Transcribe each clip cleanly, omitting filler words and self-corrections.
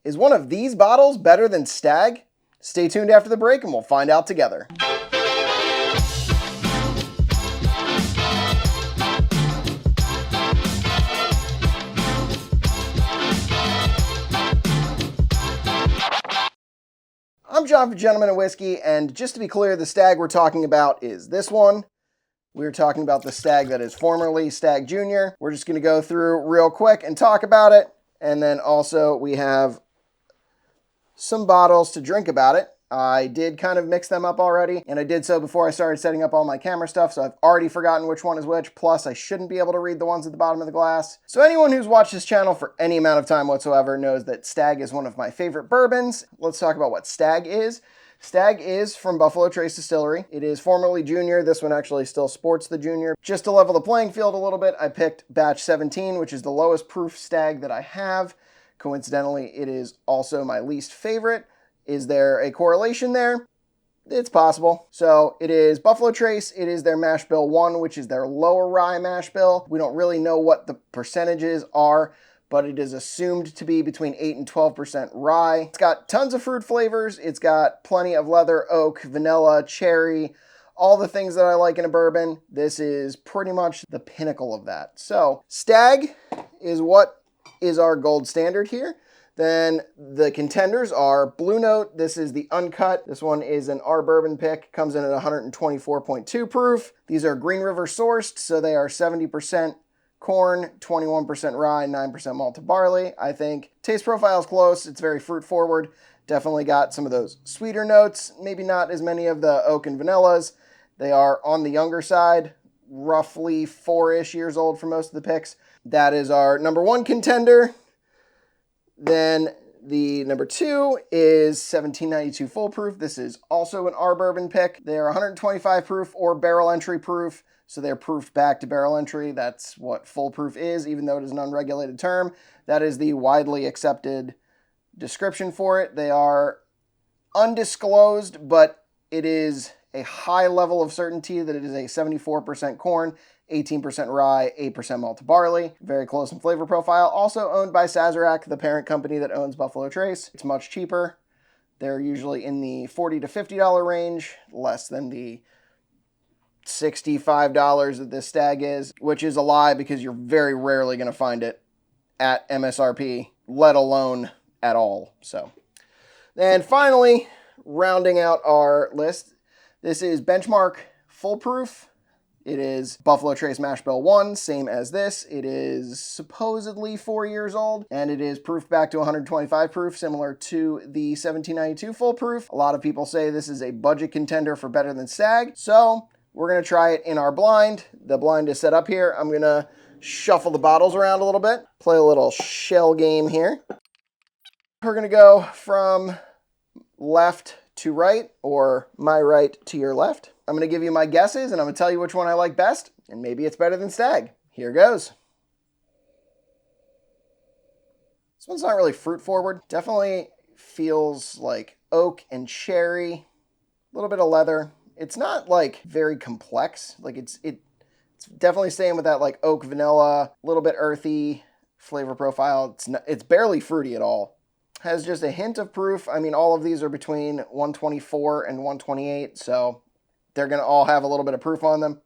Is one of these bottles better than Stagg? Stay tuned after the break and we'll find out together. I'm John for Gentlemen of Whiskey, and just to be clear, the Stagg we're talking about is this one. We're talking about the Stagg that is formerly Stagg Junior. We're just going to go through real quick and talk about it, and then also we have some bottles to drink about it. I did kind of mix them up already, and I did so before I started setting up all my camera stuff, so I've already forgotten which one is which, plus I shouldn't be able to read the ones at the bottom of the glass. So anyone who's watched this channel for any amount of time whatsoever knows that Stagg is one of my favorite bourbons. Let's talk about what Stagg is. Stagg is from Buffalo Trace Distillery. It is formerly Junior. This one actually still sports the Junior. Just to level the playing field a little bit, I picked batch 17, which is the lowest proof Stagg that I have. Coincidentally, it is also my least favorite. Is there a correlation there? It's possible. So it is Buffalo Trace. It is their mash bill 1, which is their lower rye mash bill. We don't really know what the percentages are, but it is assumed to be between 8 and 12% rye. It's got tons of fruit flavors. It's got plenty of leather, oak, vanilla, cherry, all the things that I like in a bourbon. This is pretty much the pinnacle of that. So Stagg is what is our gold standard here. Then the contenders are Blue Note. This is the uncut. This one is an R bourbon pick. Comes in at 124.2 proof. These are Green River sourced, so they are 70% corn, 21% rye, 9% malted barley. I think taste profile is close. It's very fruit forward. Definitely got some of those sweeter notes. Maybe not as many of the oak and vanillas. They are on the younger side, roughly 4-ish years old for most of the picks. That is our number 1 contender. Then the number 2 is 1792 full proof. This is also an R bourbon pick. They are 125 proof or barrel entry proof. So they're proofed back to barrel entry. That's what full proof is, even though it is an unregulated term. That is the widely accepted description for it. They are undisclosed, but it is a high level of certainty that it is a 74% corn, 18% rye, 8% malted barley. Very close in flavor profile. Also owned by Sazerac, the parent company that owns Buffalo Trace. It's much cheaper. They're usually in the $40 to $50 range, less than the $65 that this Stagg is, which is a lie because you're very rarely going to find it at MSRP, let alone at all. So, then finally, rounding out our list, this is Benchmark Full Proof. It is Buffalo Trace Mash Bill 1, same as this. It is supposedly 4 years old, and it is proofed back to 125 proof, similar to the 1792 full proof. A lot of people say this is a budget contender for Better Than Stagg, so we're going to try it in our blind. The blind is set up here. I'm going to shuffle the bottles around a little bit, play a little shell game here. We're going to go from left to right, or my right to your left. I'm going to give you my guesses, and I'm going to tell you which one I like best, and maybe it's better than Stagg. Here goes. This one's not really fruit forward. Definitely feels like oak and cherry, a little bit of leather. It's not like very complex. Like it's definitely staying with that like oak vanilla, a little bit earthy flavor profile. It's barely fruity at all. Has just a hint of proof. I mean, all of these are between 124 and 128, so they're going to all have a little bit of proof on them.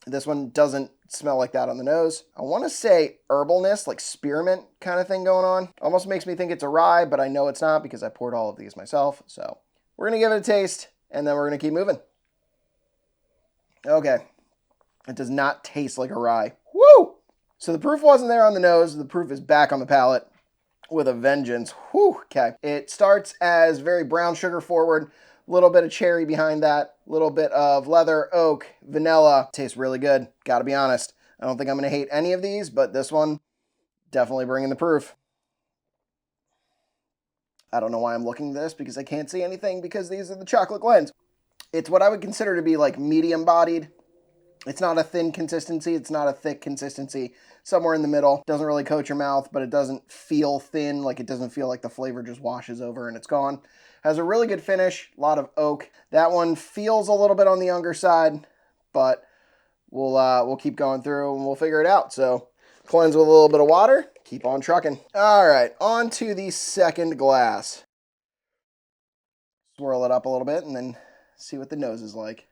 This one doesn't smell like that on the nose. I want to say herbalness, like spearmint kind of thing going on. Almost makes me think it's a rye, but I know it's not because I poured all of these myself. So we're going to give it a taste, and then we're going to keep moving. Okay. It does not taste like a rye. Woo! So the proof wasn't there on the nose. The proof is back on the palate with a vengeance. Whew. Okay. It starts as very brown sugar forward. Little bit of cherry behind that, little bit of leather, oak, vanilla. Tastes really good, gotta be honest. I don't think I'm gonna hate any of these, but this one, definitely bringing the proof. I don't know why I'm looking at this because I can't see anything because these are the chocolate glens. It's what I would consider to be like medium bodied. It's not a thin consistency, it's not a thick consistency. Somewhere in the middle. Doesn't really coat your mouth, but it doesn't feel thin, like it doesn't feel like the flavor just washes over and it's gone. Has a really good finish, a lot of oak. That one feels a little bit on the younger side, but we'll keep going through and we'll figure it out. So cleanse with a little bit of water, Keep on trucking. All right, on to the second glass. Swirl it up a little bit and then see what the nose is like.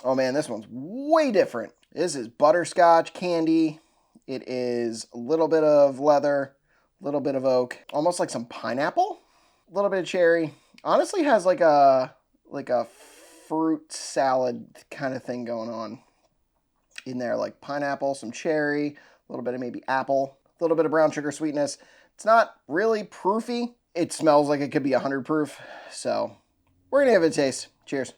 Oh man, this one's way different. This is butterscotch candy. It is a little bit of leather, a little bit of oak, almost like some pineapple, a little bit of cherry. Honestly has like a fruit salad kind of thing going on in there, like pineapple, some cherry, a little bit of maybe apple, a little bit of brown sugar sweetness. It's not really proofy. It smells like it could be 100 proof. So we're gonna give it a taste. Cheers.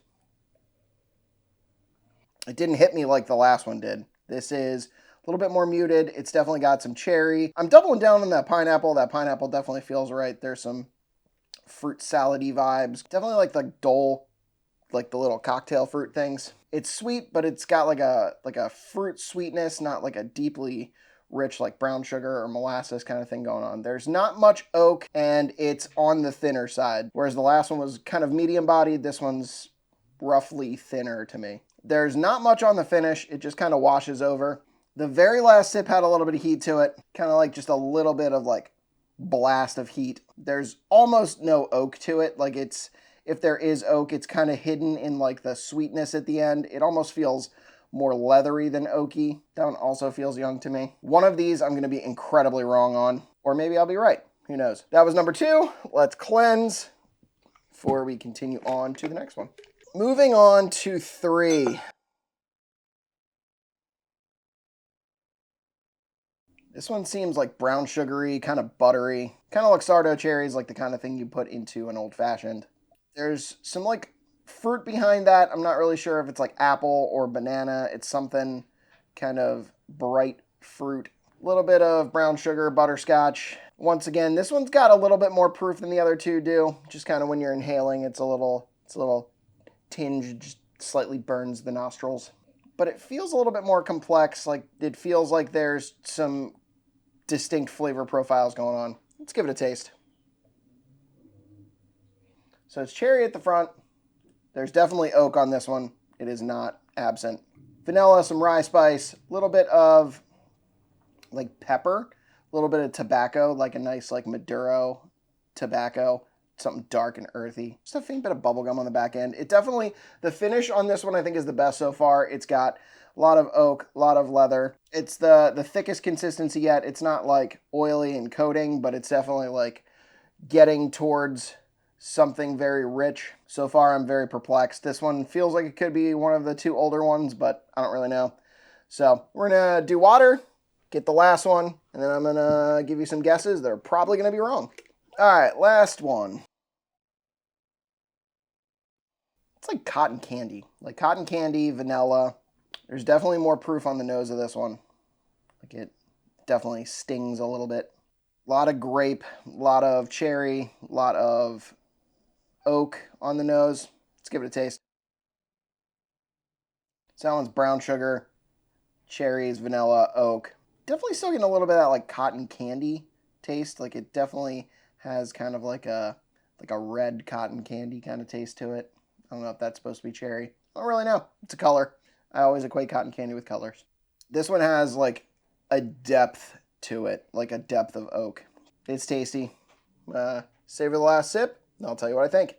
It didn't hit me like the last one did. This is a little bit more muted. It's definitely got some cherry. I'm doubling down on that pineapple. That pineapple definitely feels right. There's some fruit salad-y vibes. Definitely like the Dole, like the little cocktail fruit things. It's sweet, but it's got like a fruit sweetness, not like a deeply rich like brown sugar or molasses kind of thing going on. There's not much oak, and it's on the thinner side. Whereas the last one was kind of medium bodied, this one's roughly thinner to me. There's not much on the finish. It just kind of washes over. The very last sip had a little bit of heat to it, kind of like just a little bit of like blast of heat. There's almost no oak to it. Like it's, if there is oak, it's kind of hidden in like the sweetness at the end. It almost feels more leathery than oaky. That one also feels young to me. One of these I'm going to be incredibly wrong on, or maybe I'll be right. Who knows? That was number 2. Let's cleanse before we continue on to the next one. Moving on to 3. This one seems like brown sugary, kind of buttery. Kind of Luxardo cherries, like the kind of thing you put into an old fashioned. There's some like fruit behind that. I'm not really sure if it's like apple or banana. It's something kind of bright fruit. A little bit of brown sugar, butterscotch. Once again, this one's got a little bit more proof than the other two do. Just kind of when you're inhaling, it's a little tinge, just slightly burns the nostrils. But it feels a little bit more complex. Like it feels like there's some distinct flavor profiles going on. Let's give it a taste. So it's cherry at the front. There's definitely oak on this one. It is not absent. Vanilla, some rye spice, a little bit of like pepper, a little bit of tobacco, like a nice like Maduro tobacco, something dark and earthy. Just a faint bit of bubblegum on the back end. It definitely, the finish on this one I think is the best so far. It's got a lot of oak, a lot of leather. It's the thickest consistency yet. It's not like oily and coating, but it's definitely like getting towards something very rich. So far, I'm very perplexed. This one feels like it could be one of the 2 older ones, but I don't really know. So we're gonna do water, get the last one, and then I'm gonna give you some guesses. They're probably gonna be wrong. All right, last one. It's like cotton candy. Like cotton candy, vanilla. There's definitely more proof on the nose of this one. Like it definitely stings a little bit. A lot of grape, a lot of cherry, a lot of oak on the nose. Let's give it a taste. So that one's brown sugar, cherries, vanilla, oak. Definitely still getting a little bit of that like cotton candy taste. Like it definitely has kind of like a red cotton candy kind of taste to it. I don't know if that's supposed to be cherry. I don't really know. It's a color. I always equate cotton candy with colors. This one has like a depth to it, like a depth of oak. It's tasty. Savor the last sip, and I'll tell you what I think.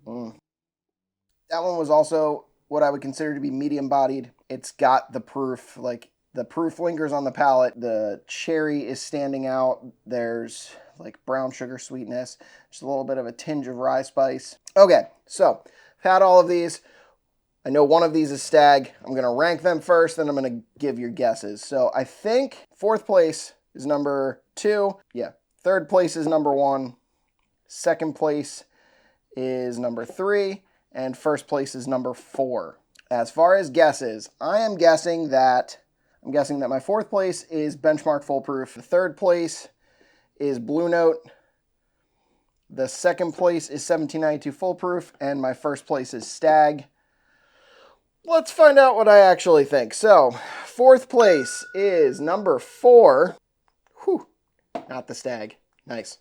That one was also what I would consider to be medium bodied. It's got the proof, like the proof lingers on the palate. The cherry is standing out. There's like brown sugar sweetness, just a little bit of a tinge of rye spice. Okay, so I've had all of these. I know one of these is Stagg. I'm going to rank them first, then I'm going to give your guesses. So I think 4th place is number 2. Yeah. 3rd place is number 1. 2nd place is number 3. And 1st place is number 4. As far as guesses, I'm guessing that my 4th place is Benchmark Full Proof. The 3rd place is Blue Note. The 2nd place is 1792 Full Proof. And my 1st place is Stagg. Let's find out what I actually think. So, 4th place is number 4. Whew, not the Stagg. Nice.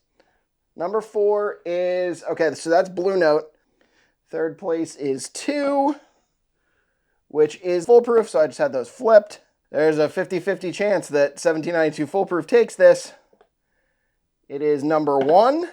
Number 4 is, okay, so that's Blue Note. 3rd place is 2, which is Full Proof, so I just had those flipped. There's a 50-50 chance that 1792 Foolproof takes this. It is number 1.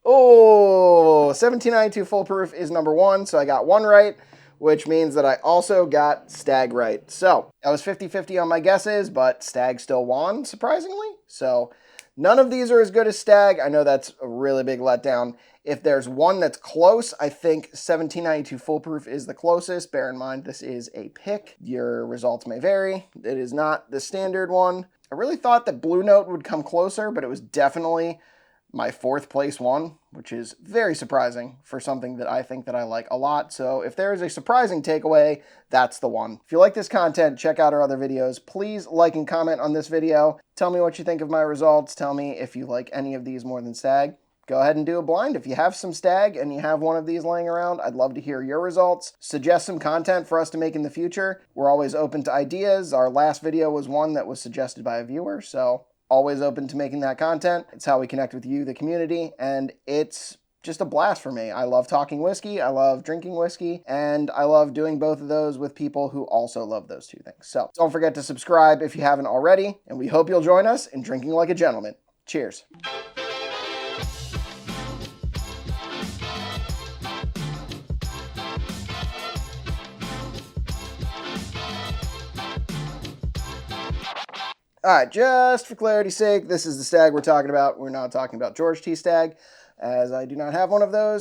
Oh, 1792 Foolproof is number 1, so I got 1 right, which means that I also got Stagg right. So I was 50-50 on my guesses, but Stagg still won, surprisingly. So none of these are as good as Stagg. I know that's a really big letdown. If there's one that's close, I think 1792 Foolproof is the closest. Bear in mind, this is a pick. Your results may vary. It is not the standard one. I really thought that Blue Note would come closer, but it was definitely my 4th place one, which is very surprising for something that I think that I like a lot. So if there is a surprising takeaway, that's the one. If you like this content, check out our other videos. Please like and comment on this video. Tell me what you think of my results. Tell me if you like any of these more than Stagg. Go ahead and do a blind. If you have some Stagg and you have one of these laying around, I'd love to hear your results. Suggest some content for us to make in the future. We're always open to ideas. Our last video was one that was suggested by a viewer, so always open to making that content. It's how we connect with you, the community, and it's just a blast for me. I love talking whiskey, I love drinking whiskey, and I love doing both of those with people who also love those two things. So don't forget to subscribe if you haven't already, and we hope you'll join us in drinking like a gentleman. Cheers. All right, just for clarity's sake, this is the Stagg we're talking about. We're not talking about George T. Stagg, as I do not have one of those,